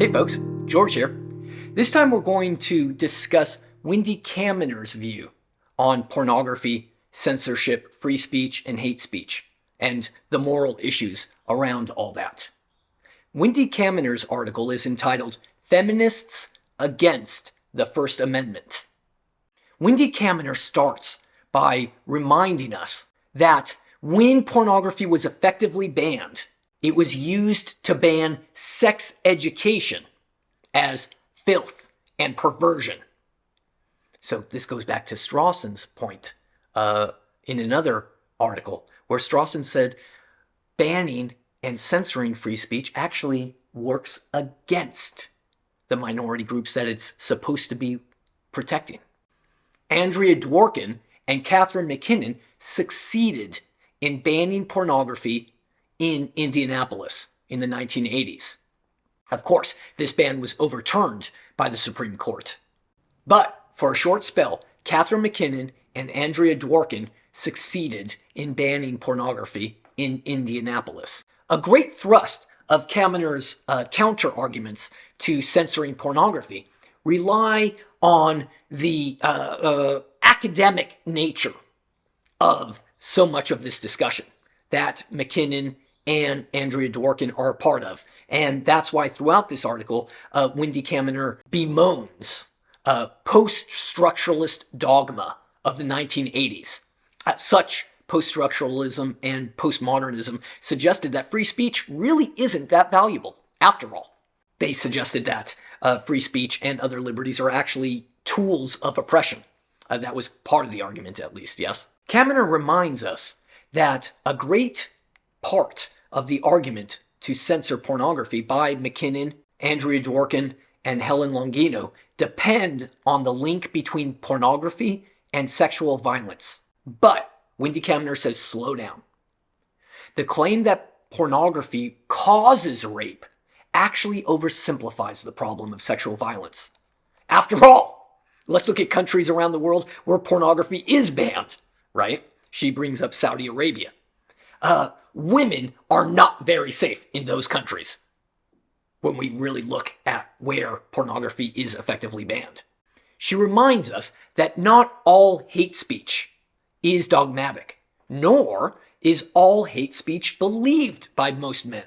Hey folks, George here. This time we're going to discuss Wendy Kaminer's view on pornography, censorship, free speech, and hate speech, and the moral issues around all that. Wendy Kaminer's article is entitled Feminists Against the First Amendment. Wendy Kaminer starts by reminding us that when pornography was effectively banned, it was used to ban sex education as filth and perversion. So this goes back to Strawson's point in another article where Strawson said banning and censoring free speech actually works against the minority groups that it's supposed to be protecting. Andrea Dworkin and Catherine McKinnon succeeded in banning pornography in Indianapolis in the 1980s. Of course, this ban was overturned by the Supreme Court. But for a short spell, Catherine McKinnon and Andrea Dworkin succeeded in banning pornography in Indianapolis. A great thrust of Kaminer's counter-arguments to censoring pornography rely on the academic nature of so much of this discussion that McKinnon and Andrea Dworkin are a part of. And that's why throughout this article, Wendy Kaminer bemoans post-structuralist dogma of the 1980s. Such post-structuralism and postmodernism suggested that free speech really isn't that valuable, after all. They suggested that free speech and other liberties are actually tools of oppression. That was part of the argument, at least, yes? Kaminer reminds us that a great part of the argument to censor pornography by McKinnon, Andrea Dworkin, and Helen Longino depend on the link between pornography and sexual violence. But Wendy Kaminer says slow down. The claim that pornography causes rape actually oversimplifies the problem of sexual violence. After all, let's look at countries around the world where pornography is banned, right? She brings up Saudi Arabia. Women are not very safe in those countries when we really look at where pornography is effectively banned. She reminds us that not all hate speech is dogmatic, nor is all hate speech believed by most men.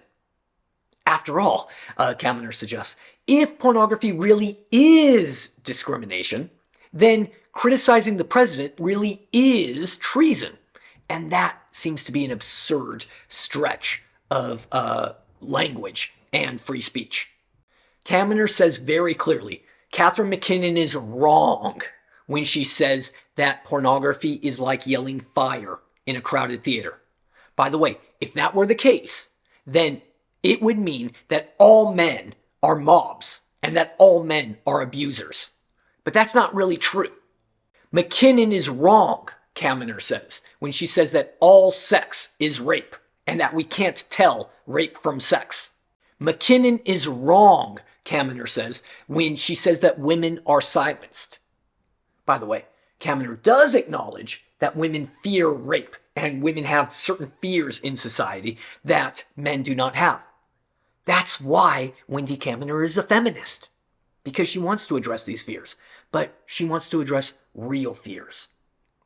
After all, Kaminer suggests, if pornography really is discrimination, then criticizing the president really is treason. And that seems to be an absurd stretch of language and free speech. Kaminer says very clearly, Catherine McKinnon is wrong when she says that pornography is like yelling fire in a crowded theater. By the way, if that were the case, then it would mean that all men are mobs and that all men are abusers. But that's not really true. McKinnon is wrong, Kaminer says, when she says that all sex is rape and that we can't tell rape from sex. McKinnon is wrong, Kaminer says, when she says that women are silenced. By the way, Kaminer does acknowledge that women fear rape and women have certain fears in society that men do not have. That's why Wendy Kaminer is a feminist, because she wants to address these fears, but she wants to address real fears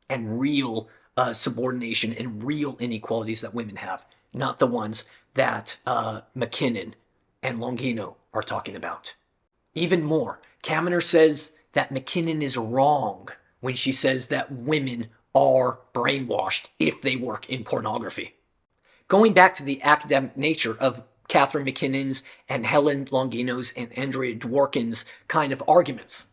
and real subordination and real inequalities that women have, not the ones that McKinnon and Longino are talking about. Even more, Kaminer says that McKinnon is wrong when she says that women are brainwashed if they work in pornography. Going back to the academic nature of Catherine McKinnon's and Helen Longino's and Andrea Dworkin's kind of arguments,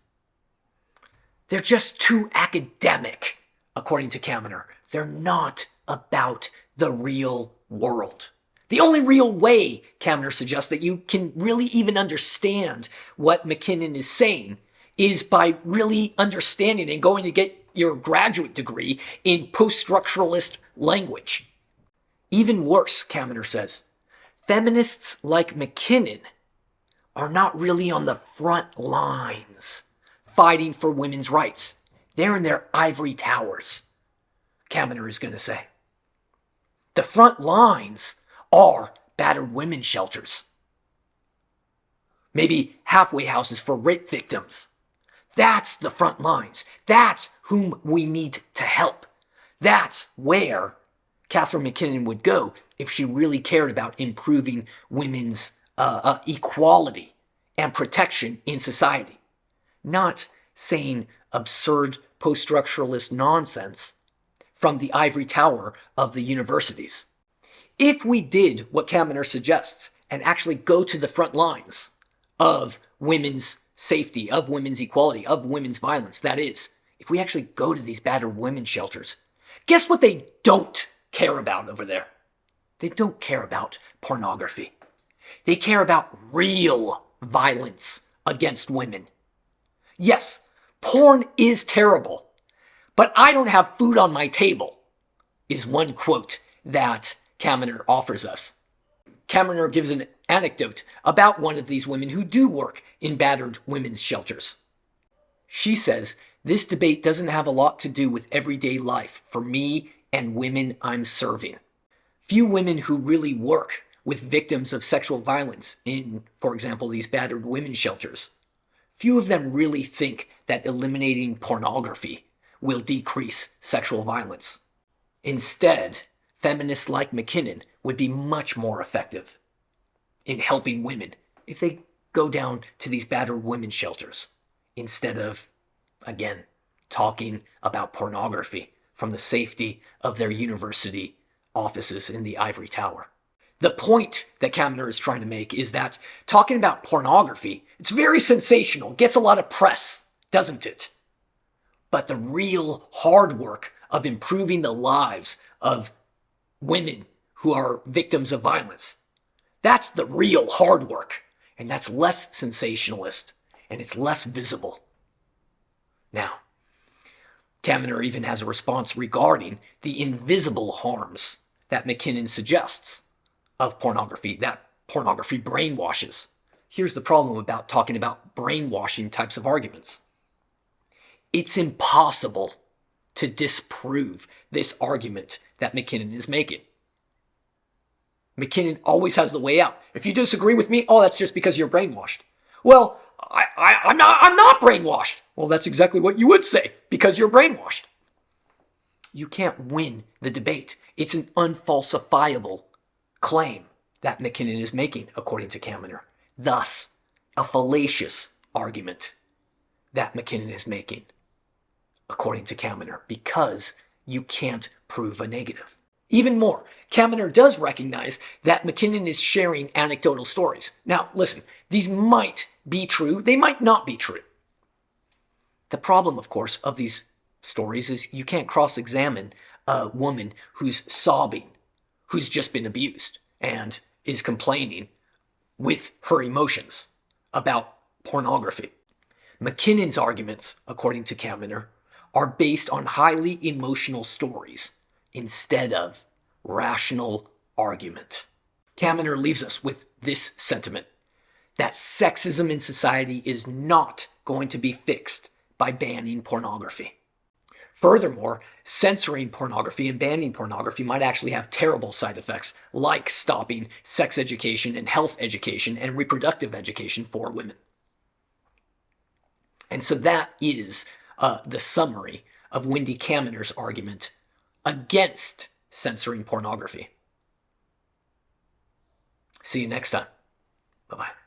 they're just too academic, according to Kaminer. They're not about the real world. The only real way, Kaminer suggests, that you can really even understand what McKinnon is saying is by really understanding and going to get your graduate degree in post-structuralist language. Even worse, Kaminer says, feminists like McKinnon are not really on the front lines fighting for women's rights. They're in their ivory towers, Kaminer is going to say. The front lines are battered women's shelters. maybe halfway houses for rape victims. That's the front lines. That's whom we need to help. That's where Catherine McKinnon would go if she really cared about improving women's equality and protection in society. Not saying absurd post-structuralist nonsense from the ivory tower of the universities. If we did what Kaminer suggests and actually go to the front lines of women's safety, of women's equality, of women's violence, that is, if we actually go to these battered women's shelters, guess what they don't care about over there? They don't care about pornography. They care about real violence against women. Yes, porn is terrible, but I don't have food on my table, is one quote that Kaminer offers us. Kaminer gives an anecdote about one of these women who do work in battered women's shelters. She says, "This debate doesn't have a lot to do with everyday life for me and women I'm serving. Few women who really work with victims of sexual violence in, for example, these battered women's shelters, few of them really think that eliminating pornography will decrease sexual violence. Instead, feminists like McKinnon would be much more effective in helping women if they go down to these battered women's shelters instead of, again, talking about pornography from the safety of their university offices in the ivory tower." The point that Kaminer is trying to make is that talking about pornography, it's very sensational, gets a lot of press, doesn't it? But the real hard work of improving the lives of women who are victims of violence, that's the real hard work. And that's less sensationalist and it's less visible. Now, Kaminer even has a response regarding the invisible harms that McKinnon suggests of pornography, that pornography brainwashes. Here's the problem about talking about brainwashing types of arguments. It's impossible to disprove this argument that McKinnon is making. McKinnon always has the way out. If you disagree with me, oh, that's just because you're brainwashed. Well, I'm not brainwashed. Well, that's exactly what you would say, because you're brainwashed. You can't win the debate. It's an unfalsifiable claim that McKinnon is making, according to Kaminer. Thus, a fallacious argument that McKinnon is making, according to Kaminer, because you can't prove a negative. Even more, Kaminer does recognize that McKinnon is sharing anecdotal stories. Now, listen, these might be true, they might not be true. The problem, of course, of these stories is you can't cross-examine a woman who's sobbing, who's just been abused, and is complaining with her emotions about pornography. McKinnon's arguments, according to Kaminer, are based on highly emotional stories instead of rational argument. Kaminer leaves us with this sentiment, that sexism in society is not going to be fixed by banning pornography. Furthermore, censoring pornography and banning pornography might actually have terrible side effects, like stopping sex education and health education and reproductive education for women. And so that is the summary of Wendy Kaminer's argument against censoring pornography. See you next time. Bye-bye.